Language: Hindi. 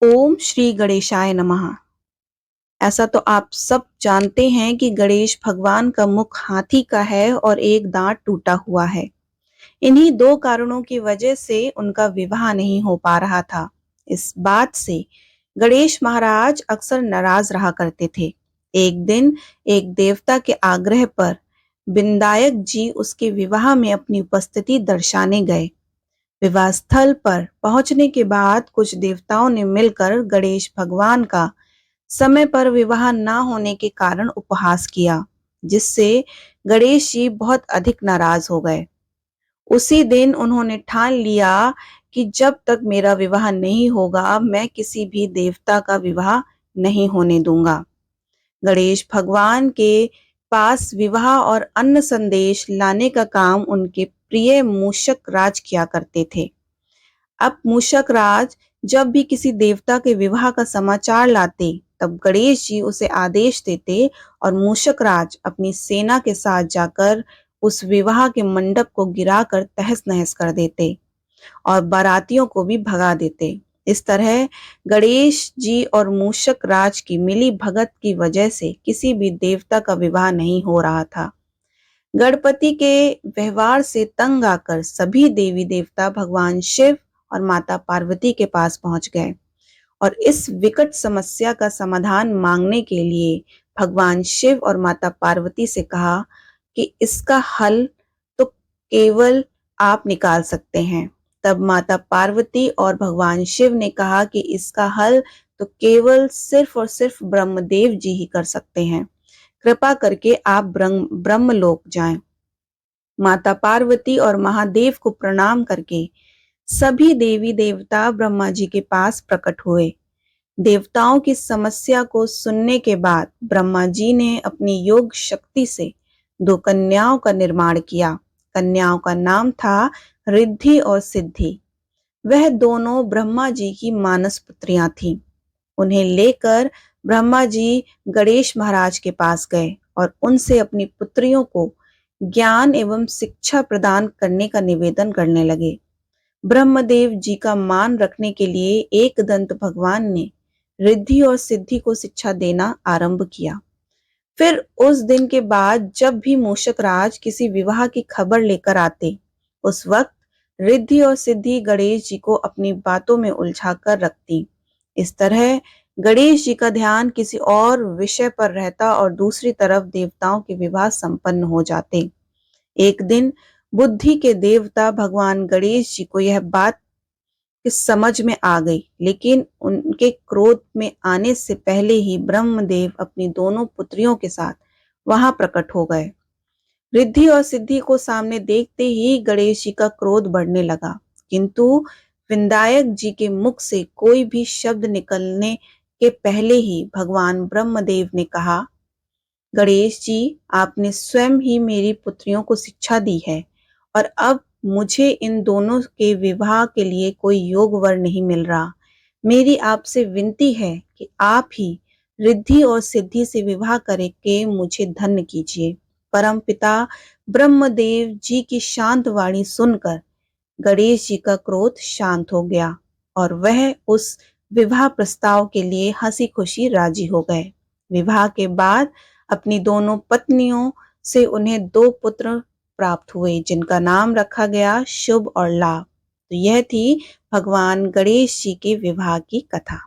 ओम श्री गणेशाय नमः। ऐसा तो आप सब जानते हैं कि गणेश भगवान का मुख हाथी का है और एक दांत टूटा हुआ है। इन्हीं दो कारणों की वजह से उनका विवाह नहीं हो पा रहा था। इस बात से गणेश महाराज अक्सर नाराज रहा करते थे। एक दिन एक देवता के आग्रह पर विनायक जी उसके विवाह में अपनी उपस्थिति दर्शाने गए। विवाह स्थल पर पहुंचने के बाद कुछ देवताओं ने मिलकर गणेश भगवान का समय पर विवाह ना होने के कारण उपहास किया, जिससे गणेश जी बहुत अधिक नाराज हो गए। उसी दिन उन्होंने ठान लिया कि जब तक मेरा विवाह नहीं होगा, मैं किसी भी देवता का विवाह नहीं होने दूंगा। गणेश भगवान के पास विवाह और अन्न संदेश लाने का काम उनके प्रिय मूषक राज किया करते थे। अब मूषक राज जब भी किसी देवता के विवाह का समाचार लाते, तब गणेश जी उसे आदेश देते और मूषक राज अपनी सेना के साथ जाकर उस विवाह के मंडप को गिराकर तहस नहस कर देते और बारातियों को भी भगा देते। इस तरह गणेश जी और मूषक राज की मिली भगत की वजह से किसी भी देवता का विवाह नहीं हो रहा था। गणपति के व्यवहार से तंग आकर सभी देवी देवता भगवान शिव और माता पार्वती के पास पहुंच गए और इस विकट समस्या का समाधान मांगने के लिए भगवान शिव और माता पार्वती से कहा कि इसका हल तो केवल आप निकाल सकते हैं। तब माता पार्वती और भगवान शिव ने कहा कि इसका हल तो केवल सिर्फ और सिर्फ ब्रह्मदेव जी ही कर सकते हैं। कृपा करके आप ब्रह्मलोक जाएं। माता पार्वती और महादेव को प्रणाम करके सभी देवी देवता ब्रह्मा जी के पास प्रकट हुए। देवताओं की समस्या को सुनने के बाद ब्रह्मा जी ने अपनी योग शक्ति से दो कन्याओं का निर्माण किया। कन्याओं का नाम था रिद्धि और सिद्धि। वह दोनों ब्रह्मा जी की मानस पुत्रियां थीं। उन्हें लेकर ब्रह्मा जी गणेश महाराज के पास गए और उनसे अपनी पुत्रियों को ज्ञान एवं शिक्षा प्रदान करने का निवेदन करने लगे। ब्रह्मदेव जी का मान रखने के लिए एक दंत भगवान ने रिद्धि और सिद्धि को शिक्षा देना आरंभ किया। फिर उस दिन के बाद जब भी मूषक राज किसी विवाह की खबर लेकर आते, उस वक्त रिद्धि और सिद्धि गणेश जी को अपनी बातों में उलझा कर रखती। इस तरह गणेश जी का ध्यान किसी और विषय पर रहता और दूसरी तरफ देवताओं के विवाह संपन्न हो जाते। एक दिन बुद्धि के देवता भगवान गणेश जी को यह बात कि समझ में आ गई, लेकिन उनके क्रोध में आने से पहले ही ब्रह्मदेव अपनी दोनों पुत्रियों के साथ वहां प्रकट हो गए। रिद्धि और सिद्धि को सामने देखते ही गणेश जी का क्रोध बढ़ने लगा, किंतु विनायक जी के मुख से कोई भी शब्द निकलने के पहले ही भगवान ब्रह्मदेव ने कहा, गणेश जी, आपने स्वयं ही मेरी पुत्रियों को शिक्षा दी है और अब मुझे इन दोनों के विवाह के लिए कोई योग वर नहीं मिल रहा। मेरी आपसे विनती है कि आप ही रिद्धि और सिद्धि से विवाह करके मुझे धन्य कीजिए। परम पिता ब्रह्मदेव जी की शांत वाणी सुनकर गणेश जी का क्रोध शांत हो गया और वह उस विवाह प्रस्ताव के लिए हंसी खुशी राजी हो गए। विवाह के बाद अपनी दोनों पत्नियों से उन्हें दो पुत्र प्राप्त हुए, जिनका नाम रखा गया शुभ और लाभ। तो यह थी भगवान गणेश जी के विवाह की कथा।